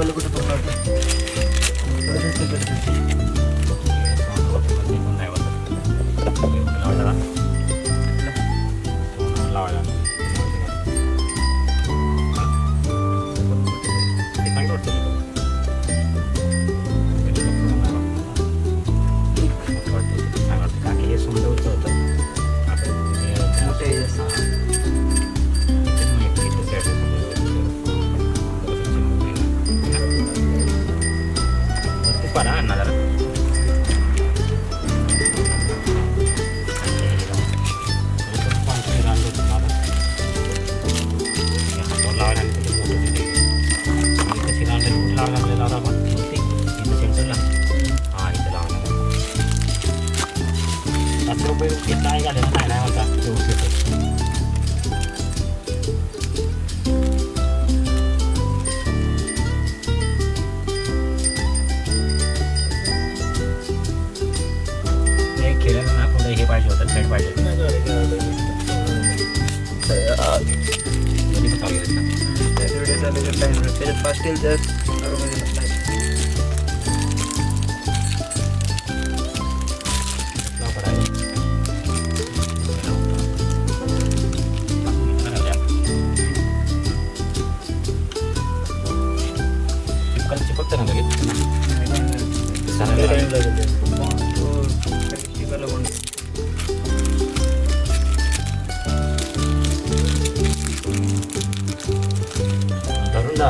वाले कुठे पण लावतो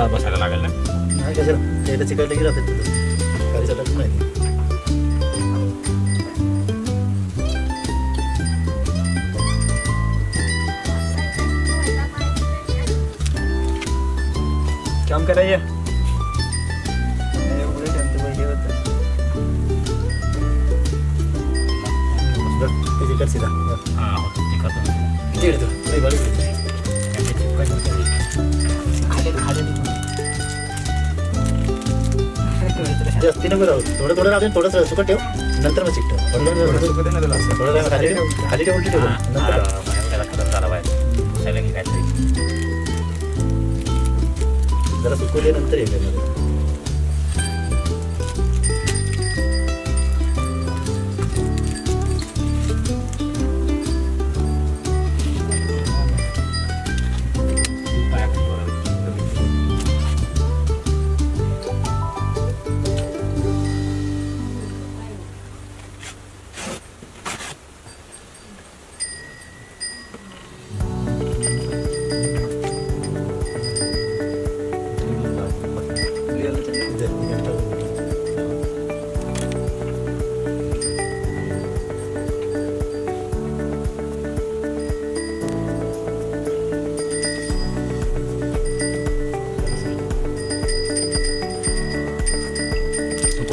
बसायला लागेल ना नाही कसं त्याला चिकायला गेला गाडीचा टाकून माहिती काम करायचं कर सीधा हाँ किती येतो नाही बरं जास्ती नको राहू थोडं थोडं राहू थोडंसं सुकट ठेव नंतर मग चिकट थोडं खाली ठेव उलटी ठेव नंतर झाला पाहिजे काहीतरी जरा सुकवले नंतर येईल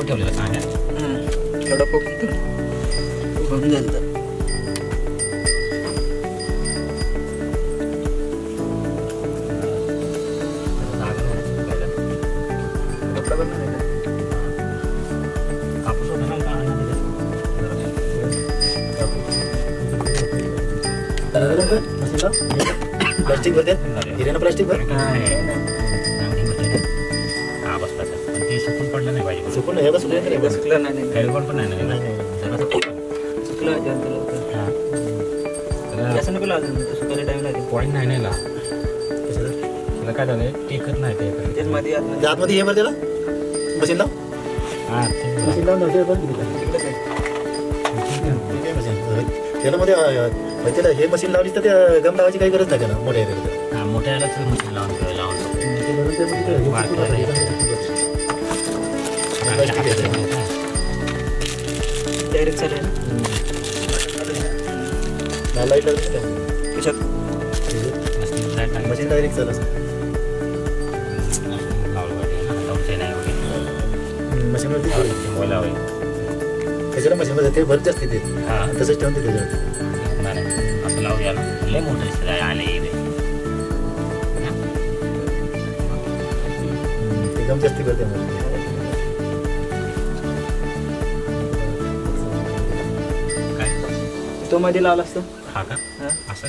ठेवलेलं सांगा थोडं फक्त बघून जाईल तर प्लास्टिक भरते हिऱ्यानं प्लास्टिक भर सुकून पडलं नाही पाहिजे सुकून हे सुकलं सुकलं नाही फेविकॉल पण नाही ना सुकलं जास्त नको लागेल सुकायला टाइम लागेल पॉईंट नाही ना त्याला काय झालंय टेकत नाही ते तेच मध्ये आतमध्ये हे भर त्याला मशीन लाव हां मशीन लावून त्याला मध्ये त्याला हे मशीन लावलीस तर त्या गम लावायची काही गरज नाही त्याला मोठ्या हां मोठ्या मशीन लावून डायरेक्ट चालेल लाईट लागते कशात मशीन डायरेक्ट चालू मशीनवरती त्याच्याला मशीनमध्ये ते भरत असते ते तसंच ठेवून ते त्याच्यावर असं लावूया लय मोठं आले ते गम जास्ती करते तो मध्ये लावला असतो हा का असं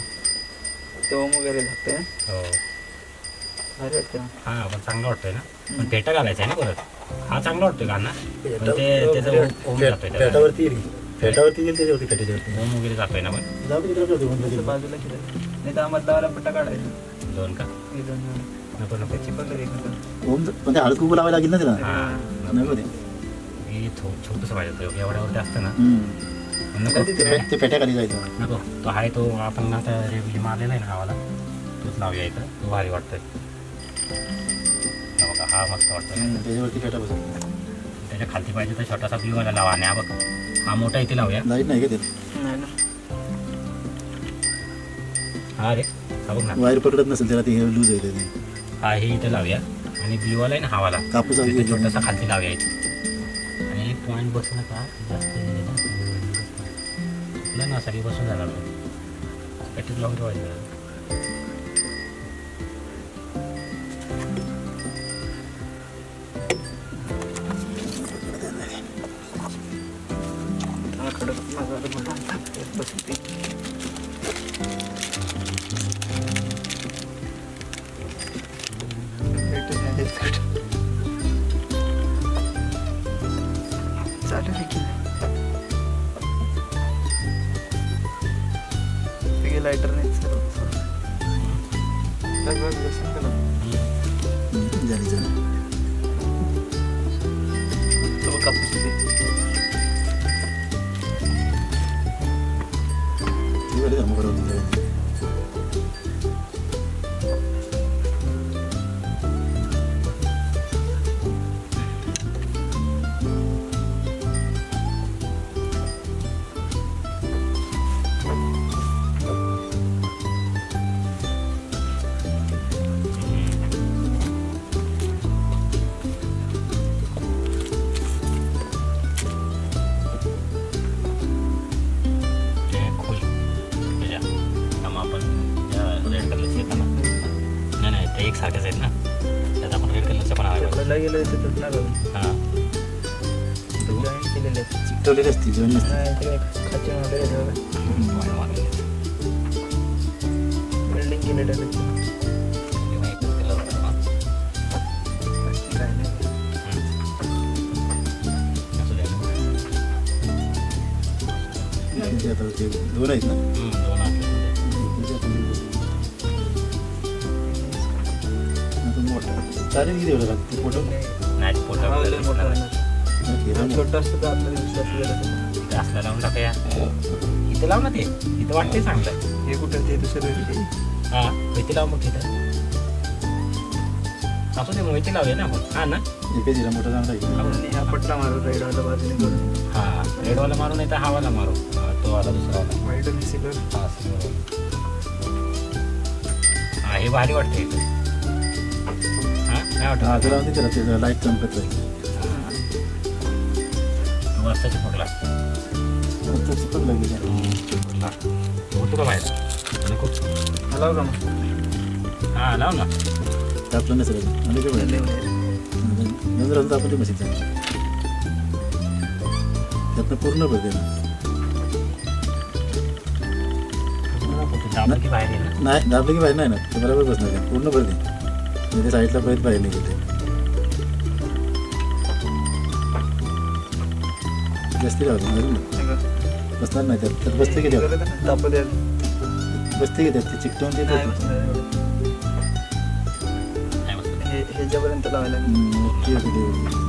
तो वगैरे लागतंय हो भारी वाटतं. हा पण चांगला वाटतोय ना. पण फेटा घालायचा आहे ना परत. हा चांगला वाटतोय गाणं पण ते त्याचं ओम जातोय त्याला. फेटावरती येईल फेटावरती येईल त्याच्यावरती फेटाच्यावरती ओम वगैरे जातोय ना पण. जाऊ दे तिकडे जाऊ दे, होऊन जाईल. बाजूला केलं नाही तर मधला पट्टा काढायचा. 2 का हे दोन नको नको. त्याची पण एक नंतर. होऊन पण ते हळद कुंकू लावायला लागेल ना त्याला हा नको ते हे छोटंसं पाहिजे होतं एवढ्यावरती असतं ना. नको ते फेट्याखाली जायचं नको तो आहे तो आपण आता रेव्हिली मारलेला आहे ना गावाला तोच लावूया इथं तो भारी वाटतोय. बघा हा मस्त वाटतोय. त्याच्यावरती फेटा बसत त्याच्या खालती पाहिजे तर छोटासा ब्ल्यूवाला लावा आणि हा बघ हा मोठा इथे लावूया. लाईट नाही का ते नाही ना. हा रे हा बघ ना वायर पकडत नसेल त्याला ते लूज आहे ते हा हे इथे लावूया आणि ब्ल्यूवाला आहे ना हावाला कापूस तिथे छोटासा खालती लावूया इथे आणि एक पॉईंट बसू नका जास्त ना सगळी बसून जाणार कटीत लावून ठेवायचं. लायटर नाही सर्व झाली झाली कापूस एक सारखेच आहेत ना त्यात आपण रेड कलरचं पण आहे. गेलं तर हां जॉईंट केलेले आहेत. चिकटवलेली असती जॉईन नसते खाचे बिल्डिंग केलेलं आहे. काय नाही आता ते 2 आहेत ना 2 आहेत. चालेल किती एवढं लागते फोटो नाही फोटो छोटं असतं तर आपल्याला विश्वास इथे असला लावून टाकूया. इथे लाव ना ते इथं वाटते चांगलं. हे कुठं ते दुसरं हां इथे लाव मग तिथं असू दे मग इथे लावूया ना आपण. हां ना एका जिरा मोठा चांगला आहे हा पट्टा मारू रेडवाला बाजूने करून. हां रेडवाला मारू नाही तर हावाला मारू तो वाला दुसरा वाला. व्हाईट आणि सिल्वर. हां सिल्वर. हां हे भारी वाटते इथं. हां काय वाटतं हा त्याला त्याला त्याचं लाईट चमकत राहील वर्षाची फुटला चिपकला गेला होतो का बाहेर नको लाव का मग. हां लाव ना आपलं नसेल आणि काय नंतर राहून आपण ते मशीन चालू त्यातनं पूर्ण भरते ना दाबलं की बाहेर येईल ना. नाही दाबलं की बाहेर नाही ना ते बरोबर बसणार आहे पूर्ण भरते म्हणजे साईडला पर्यंत बाहेर नाही गेले जास्ती राहतो बसणार नाही त्यात बसते की त्यात बसते की त्यात ते चिकटवून ते ह्याच्यापर्यंत लावायला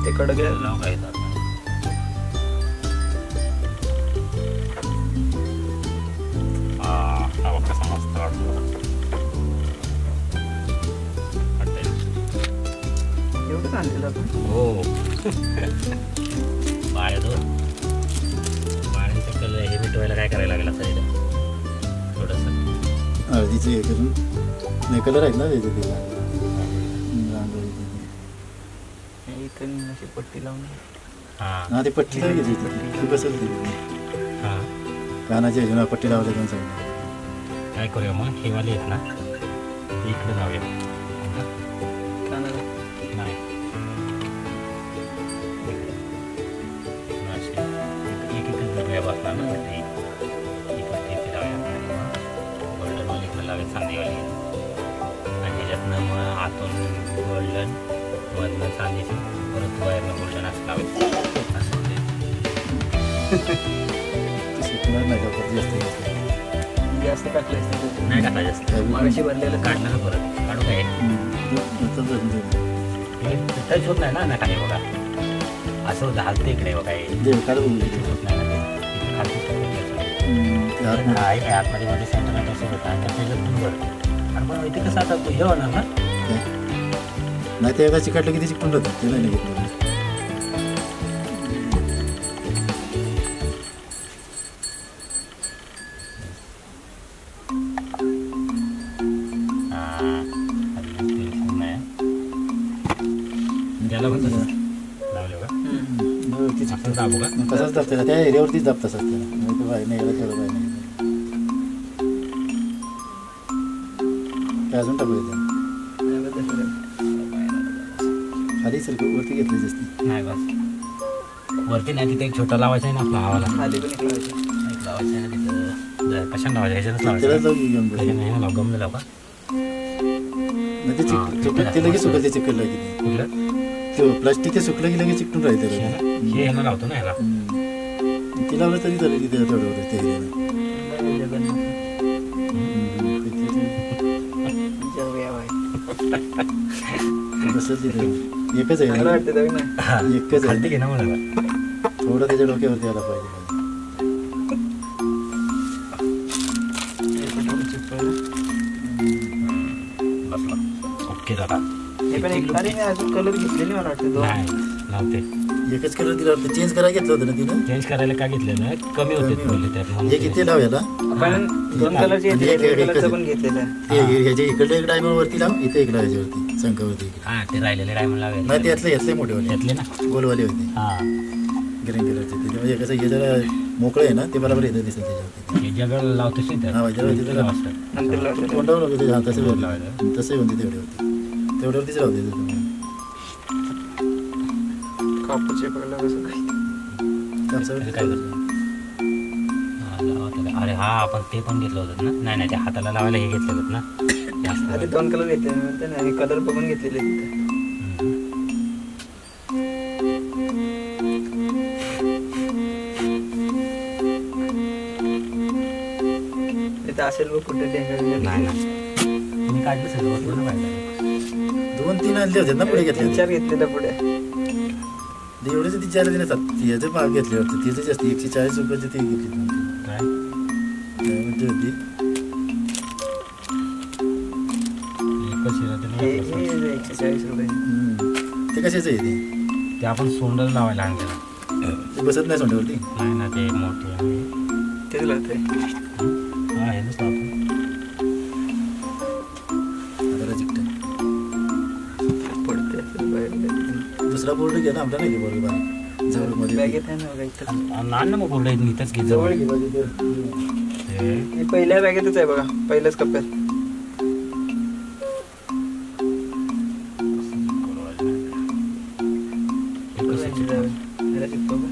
ते कडक लाव काय कसा मस्त वाटतो. एवढं आणलेलं आपण. हो बाळ तो बाळांचं कलर हे मिटवायला काय करायला लागेल असं थोडंसं हळदीचे हे करून नाही कलर आहेत ना त्याचे ते इथं अशी पट्टी लावून. हां ते पट्टी नाही घ्यायची ती बसेल ती हां कानाच्या ह्याच्यानं पट्टी लावली दोन साईड काय करूया मग हे वाले आहेत ना ते इकडे जाऊया कानाला नाही एक जरूया बसणार ना पट्टी ही पट्टी इथे लावूया आणि मग गोल्डन वाली इकडे लावूया चांदीवाली आणि ह्याच्यातनं मग आतून बांधायची परत बाहेरनं गोल्डन असं लावायचं असं होते. सुकणार नाही का परत जास्त जास्त टाकलं नाही टाका जास्त मागाशी भरलेलं काढलं ना परत काढू काय टच होत नाही ना काही बघा असं होतं हालते इकडे बघा हे काढून होत नाही ना इथे खालती आहे काय आतमध्ये मध्ये सेंटीमीटर असं होतं आणि त्याच्यात बरं आणि पण इथे कसं आता हे होणार ना नाही ते एकदा चिकटलं की ते चिकटून राहतं ते नाही घेतलं दाबू का तसंच दाबतं त्या एरियावरतीच दाबत असतात त्याला बाहेर नाही यायला तेवढं बाहेर नाही काय अजून टाकू येतं खाली सर वरती घेतली जास्त नाही बस वरती नाही तिथे एक छोटा लावायचा आहे ना आपला हवाला खाली पण एक लावायची. एक लावायचं आहे ना तिथं कशाने लावायचं ह्याच्यातच त्याला लावायचं जाऊ घेऊन बघ. नाही ना गमलं लाव का नाही ते ते लगेच सुकलं ते चिकटलं की कुठलं ते प्लास्टिक ते सुकलं की लगेच चिकटून राहते हे ह्याला लावतो ना ह्याला ते लावलं तरी चालेल तिथे थोडं ते एरियाला जाऊया बाई. बसेल तिथे एकच आहे चांगलं ना वाटतं जाऊ ना. एकच खालती आहे घे ना मला थोडं त्याच्या डोक्यावरती आला पाहिजे हे पटकन चिपकवलं. बसला ओके दादा हे पण एक अरे मी अजून कलर घेतलेली मला वाटतं दोन. नाही नव्हते एकच कलर दिला होता चेंज करायला घेतलं होतं ना तिनं चेंज करायला काय घेतलेलं कमी होते बोलले त्यात म्हणून हे किती लावूयाला आपण दोन कलरचे म्हणजे एक- एक- कलरचं एकच पण घेतलेलं आहे. ह्याच्या इकडल्या एक डायमंड वरती लाव इथे एक लाव ह्याच्यावरती शंकावरती हा ते राहिलेले डायमंड लावायचे नाही त्यातले मोठेवाले त्यातले ना गोलवाले होते हा ग्रीन कलरचे ते म्हणजे कसं हे जरा मोकळं आहे ना ते बरोबर येतं दिसेल त्याच्यावरती हे जगाला लावतोच नाही हा, त्याच्यावरती त्यात जरा- वाजतात. नंतर लावतो. तोंडावर वगैरे हा तसं लावायचं. तसं येऊन तेवढ्यावरती तेवढ्यावरतीच राहू दे कापूस चिपकला कसं काय. त्याचं काय करतो हा, लावा त्याला. अरे हा आपण ते पण घेतलं होतं ना नाही ते हाताला लावायला हे घेतलं होतं ना जास्त अरे दोन कलर घेतले मी म्हणते ना हे कलर बघून घेतलेले तिथे. तिथे असेल बघ कुठे नाही ना मी काढलं सगळं पूर्ण काढलं 2-3 आणले होते ना पुढे घेतले तीन चार घेतलेलं पुढे. एवढेच ती 4 दिले याचे भाग घेतले होते तिथे जास्त 140 रुपयाचे ते घेतले काय म्हणजे होती एकच शिरा ते हे नाही वापरलं. 140 रुपये. ते कशाचं आहे ते आपण सोंडल लावायला आणलेलं ते बसत नाही सोंड्यावरती नाही ना ते मोठे तेच लागतंय. हा हेच लावतो जरा चिकटं पडते असेल बाहेर. दुसरा बोर्ड घे ना आपला नाही घे बोर्ड बाहेर जवळ मध्ये बॅगेत आहे ना बघा इथं. नान ना मग बोललं इथंच घे जवळ जवळ घे बाजू ते. हे पहिल्या बॅगेतच आहे बघा पहिल्याच कप्प्यात. हे कसं चिकटवलं? ह्याला चिपकव का?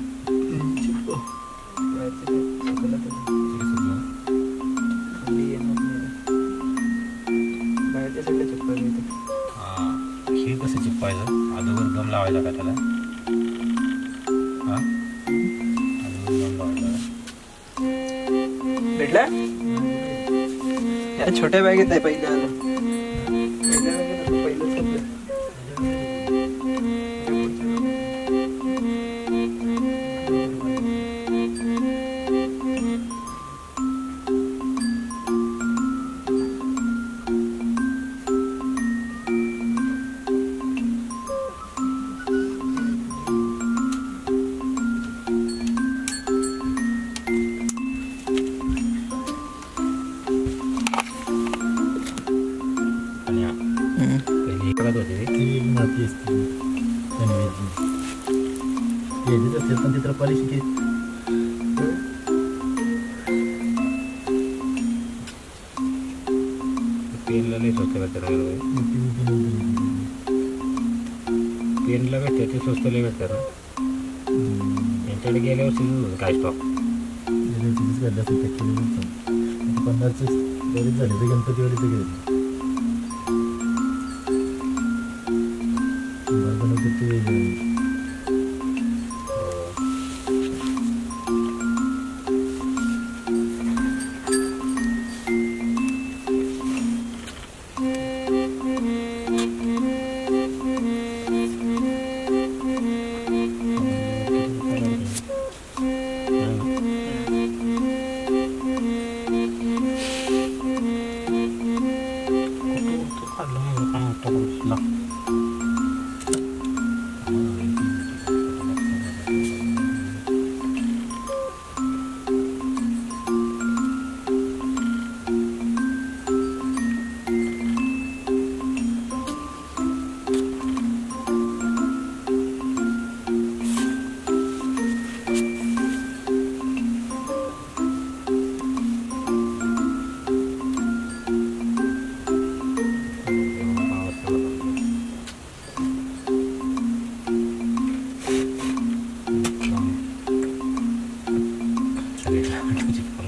बाहेरचं ते चिपकलं तर. खाली येणार नाही. बाहेरच्या साईडला चिपकवलं इथे. हा हे कसं चिपकायचं अगोदर गम लावायचा का त्याला हा अगोदर गम लावायचा भेटला या छोट्या बॅगेत आहे पहिल्या आलं. पहिल्या बॅगेत असं पहिलंच कप्प्यात. आणि हा पहिली इकडं होते ती एक माती असते पनवेलची. ते ह्याचीच असते पण ती तर पॉलिश घे पेनला नाही स्वस्त भेटतात पेनला भेटतात ते स्वस्त लय भेटतात ना यांच्याकडे गेल्यावर शिजून काय स्टॉक त्याचीच काढलं असेल त्या केलेलं 50चे बरेच झाले ते गणपतीवाडीचे गेले बरोबर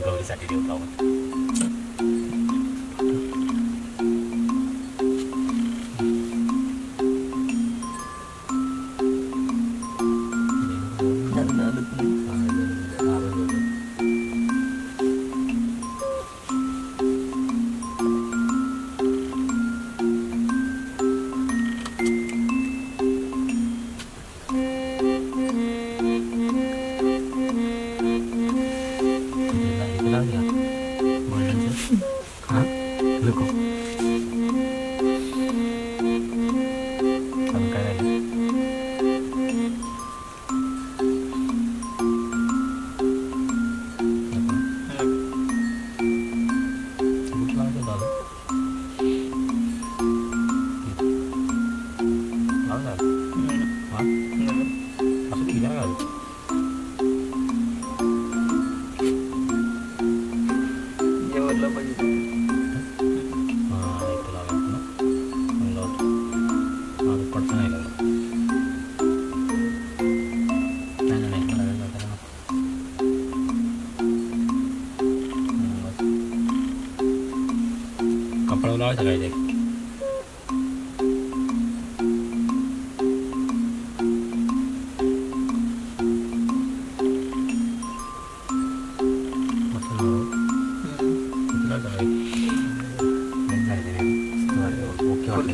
गौरीसाठी ठेवतो आपण. कपड़ा लावायचं काय ते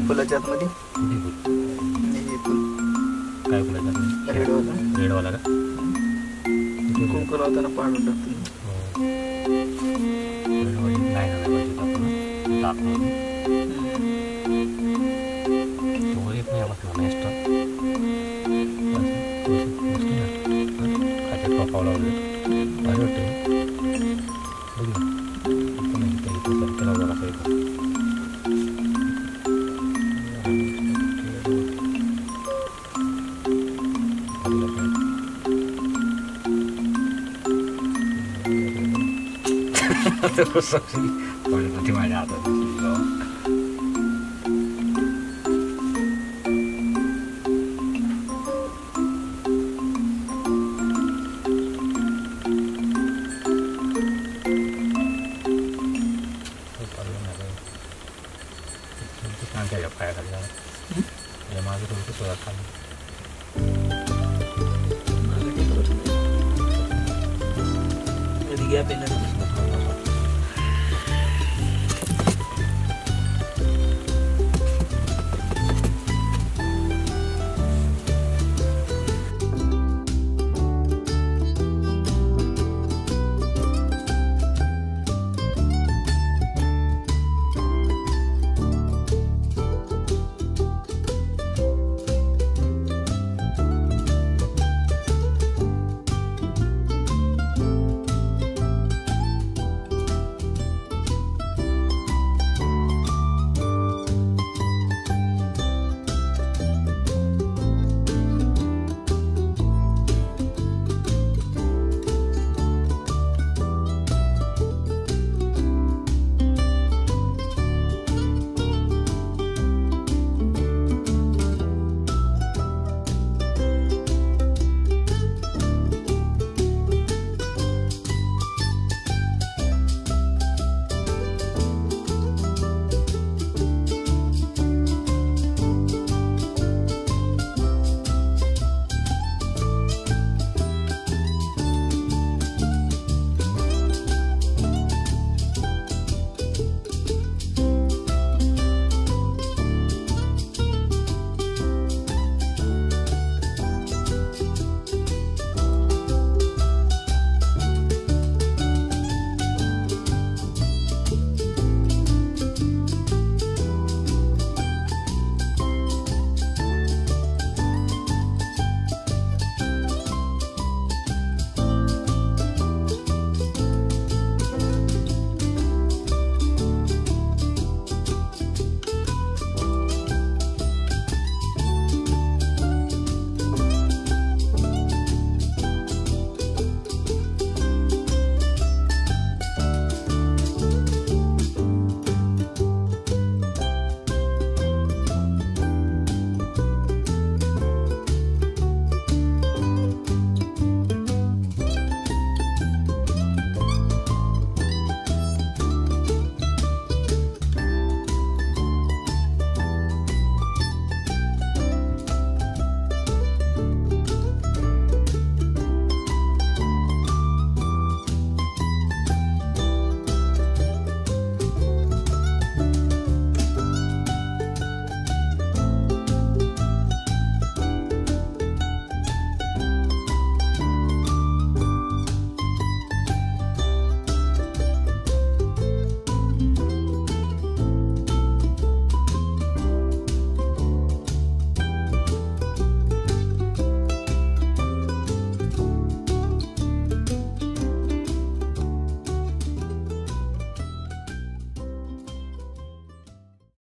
फुलाच्या आतमध्ये काय फुलाच्या रेडवाला का कुंकू लावताना पाडून टाकतो. कुठे माझ्या हातात पाया खाली माझं तुमचं सोळा खाली गॅप येणार